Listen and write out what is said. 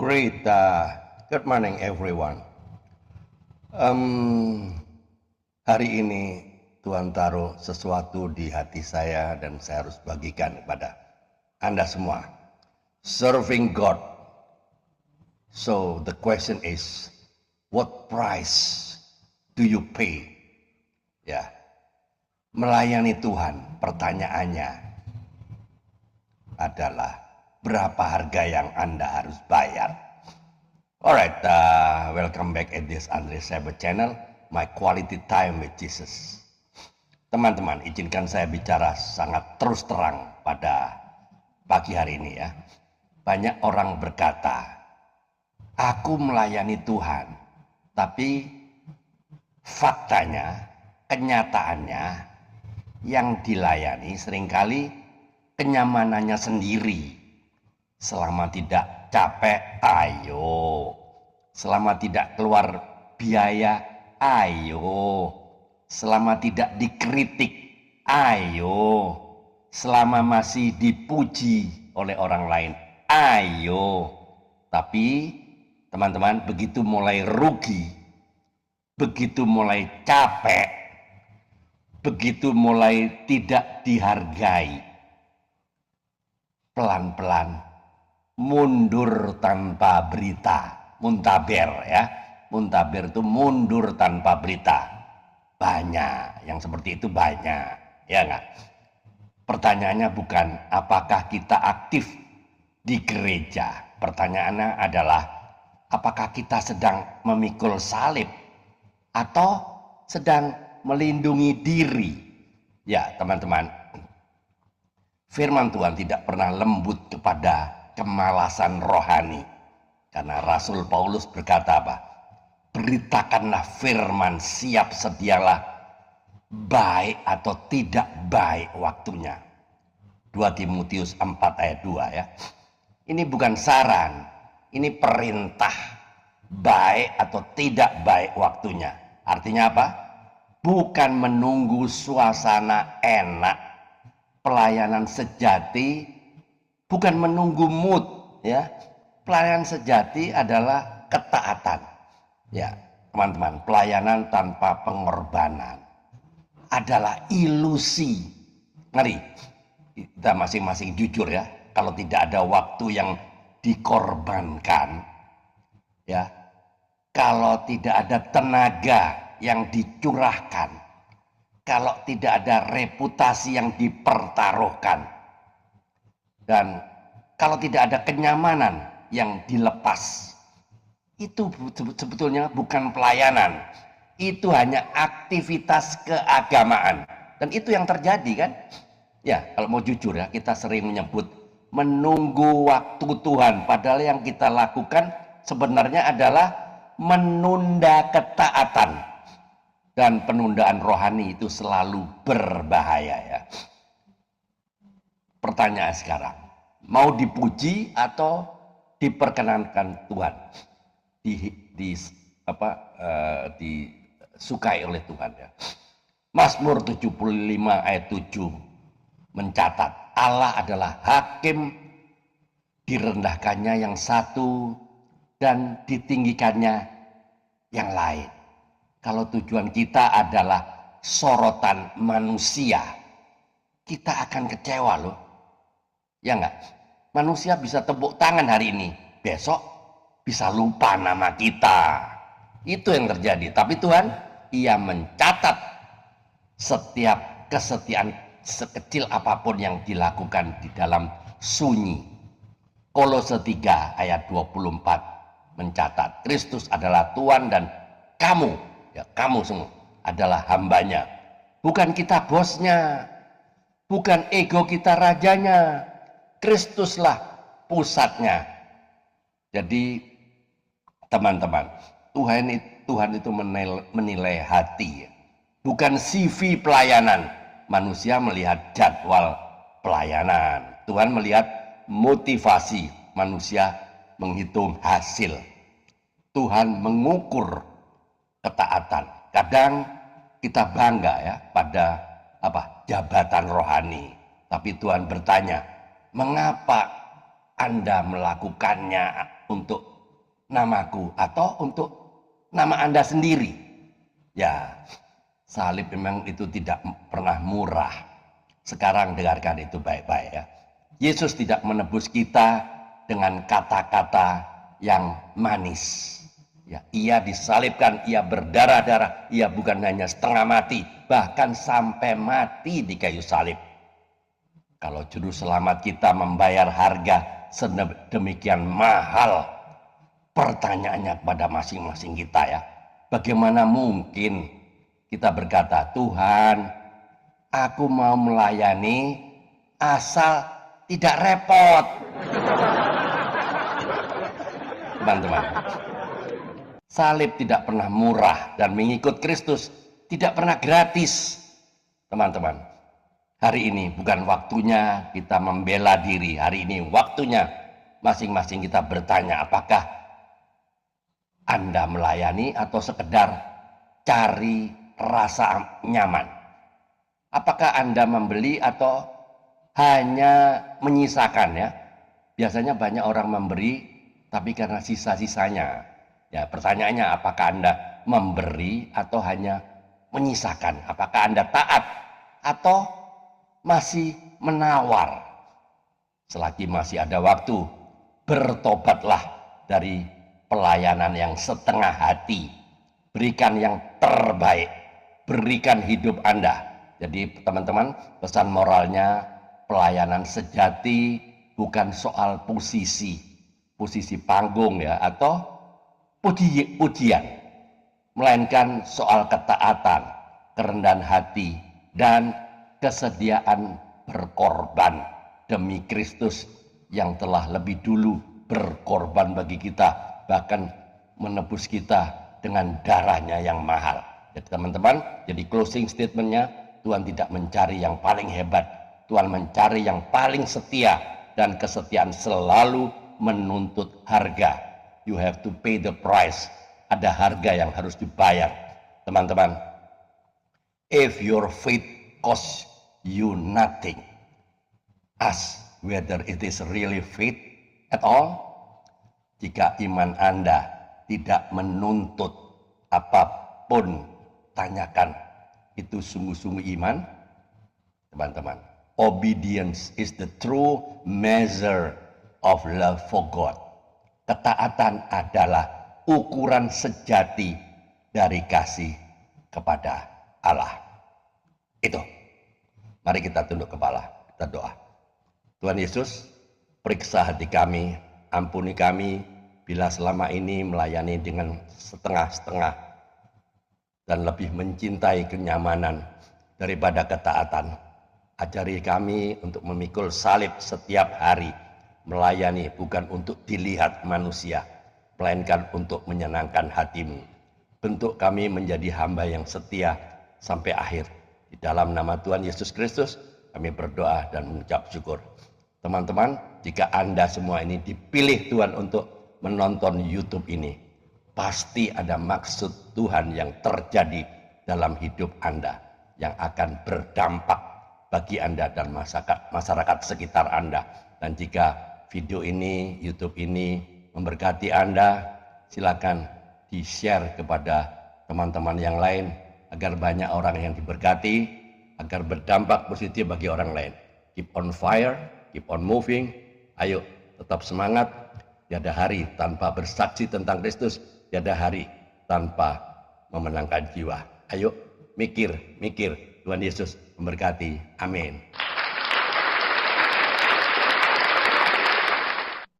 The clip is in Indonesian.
Great. Good morning, everyone. Hari ini Tuhan taruh sesuatu di hati saya dan saya harus bagikan kepada Anda semua. Serving God. So the question is, what price do you pay? Ya, melayani Tuhan. Pertanyaannya adalah berapa harga yang Anda harus bayar? Alright, welcome back at this Andre Sabat channel, my quality time with Jesus. Teman-teman, izinkan saya bicara sangat terus terang pada pagi hari ini ya. Banyak orang berkata, aku melayani Tuhan, tapi faktanya, kenyataannya yang dilayani seringkali kenyamanannya sendiri. Selama tidak capek, ayo. Selama tidak keluar biaya, ayo. Selama tidak dikritik, ayo. Selama masih dipuji oleh orang lain, ayo. Tapi teman-teman, begitu mulai rugi, begitu mulai capek, begitu mulai tidak dihargai, pelan-pelan mundur tanpa berita, muntaber ya. Muntaber itu mundur tanpa berita. Banyak yang seperti itu, banyak, ya enggak? Pertanyaannya bukan apakah kita aktif di gereja. Pertanyaannya adalah apakah kita sedang memikul salib atau sedang melindungi diri. Ya, teman-teman. Firman Tuhan tidak pernah lembut kepada kemalasan rohani. Karena Rasul Paulus berkata apa? Beritakanlah firman, siap sedialah, baik atau tidak baik waktunya. 2 Timotius 4 ayat 2 ya. Ini bukan saran, ini perintah. Baik atau tidak baik waktunya. Artinya apa? Bukan menunggu suasana enak. Pelayanan sejati bukan menunggu mood ya. Pelayanan sejati adalah ketaatan. Ya, teman-teman, pelayanan tanpa pengorbanan adalah ilusi. Mari kita masing-masing jujur ya. Kalau tidak ada waktu yang dikorbankan ya, kalau tidak ada tenaga yang dicurahkan, kalau tidak ada reputasi yang dipertaruhkan, dan kalau tidak ada kenyamanan yang dilepas, itu sebetulnya bukan pelayanan. Itu hanya aktivitas keagamaan. Dan itu yang terjadi kan? Ya, kalau mau jujur ya, kita sering menyebut menunggu waktu Tuhan. Padahal yang kita lakukan sebenarnya adalah menunda ketaatan. Dan penundaan rohani itu selalu berbahaya ya. Pertanyaan sekarang, mau dipuji atau diperkenankan Tuhan, disukai oleh Tuhan ya. Mazmur 75 ayat 7 mencatat, Allah adalah hakim, direndahkannya yang satu dan ditinggikannya yang lain. Kalau tujuan kita adalah sorotan manusia, kita akan kecewa loh. Ya enggak? Manusia bisa tepuk tangan hari ini, besok bisa lupa nama kita. Itu yang terjadi. Tapi Tuhan, Ia mencatat setiap kesetiaan sekecil apapun yang dilakukan di dalam sunyi. Kolose 3 ayat 24 mencatat, Kristus adalah Tuhan dan kamu, ya kamu semua adalah hambanya. Bukan kita bosnya, bukan ego kita rajanya, Kristuslah pusatnya. Jadi teman-teman, Tuhan itu menilai hati, bukan CV pelayanan. Manusia melihat jadwal pelayanan, Tuhan melihat motivasi, manusia menghitung hasil. Tuhan mengukur ketaatan. Kadang kita bangga ya pada jabatan rohani, tapi Tuhan bertanya, mengapa Anda melakukannya untuk namaku atau untuk nama Anda sendiri? Ya, salib memang itu tidak pernah murah. Sekarang dengarkan itu baik-baik ya. Yesus tidak menebus kita dengan kata-kata yang manis. Ya, ia disalibkan, ia berdarah-darah, ia bukan hanya setengah mati, bahkan sampai mati di kayu salib. Kalau juru selamat kita membayar harga sedemikian mahal, pertanyaannya kepada masing-masing kita ya, bagaimana mungkin kita berkata, Tuhan, aku mau melayani asal tidak repot. Teman-teman, salib tidak pernah murah dan mengikut Kristus tidak pernah gratis. Teman-teman, hari ini bukan waktunya kita membela diri. Hari ini waktunya masing-masing kita bertanya, apakah Anda melayani atau sekedar cari rasa nyaman? Apakah Anda membeli atau hanya menyisakan ya? Biasanya banyak orang memberi tapi karena sisa-sisanya. Ya, pertanyaannya apakah Anda memberi atau hanya menyisakan? Apakah Anda taat atau masih menawar? Selagi masih ada waktu, bertobatlah dari pelayanan yang setengah hati. Berikan yang terbaik, berikan hidup Anda. Jadi teman-teman, pesan moralnya, pelayanan sejati bukan soal posisi panggung ya, atau pujian, melainkan soal ketaatan, kerendahan hati, dan kesediaan berkorban demi Kristus yang telah lebih dulu berkorban bagi kita, bahkan menebus kita dengan darahnya yang mahal. Jadi teman-teman, jadi closing statementnya, Tuhan tidak mencari yang paling hebat, Tuhan mencari yang paling setia, dan kesetiaan selalu menuntut harga. You have to pay the price. Ada harga yang harus dibayar. Teman-teman, if your faith costs you nothing, ask whether it is really faith at all. Jika iman Anda tidak menuntut apapun, tanyakan, itu sungguh-sungguh iman? Teman-teman, obedience is the true measure of love for God. Ketaatan adalah ukuran sejati dari kasih kepada Allah. Itu. Mari kita tunduk kepala, kita doa. Tuhan Yesus, periksa hati kami, ampuni kami bila selama ini melayani dengan setengah-setengah dan lebih mencintai kenyamanan daripada ketaatan. Ajari kami untuk memikul salib setiap hari, melayani bukan untuk dilihat manusia, melainkan untuk menyenangkan hatimu. Bentuk kami menjadi hamba yang setia sampai akhir. Di dalam nama Tuhan Yesus Kristus, kami berdoa dan mengucap syukur. Teman-teman, jika Anda semua ini dipilih Tuhan untuk menonton YouTube ini, pasti ada maksud Tuhan yang terjadi dalam hidup Anda, yang akan berdampak bagi Anda dan masyarakat sekitar Anda. Dan jika video ini, YouTube ini memberkati Anda, silakan di-share kepada teman-teman yang lain agar banyak orang yang diberkati, agar berdampak positif bagi orang lain. Keep on fire, keep on moving. Ayo, tetap semangat. Tiada hari tanpa bersaksi tentang Kristus, tiada hari tanpa memenangkan jiwa. Ayo, mikir. Tuhan Yesus memberkati. Amin.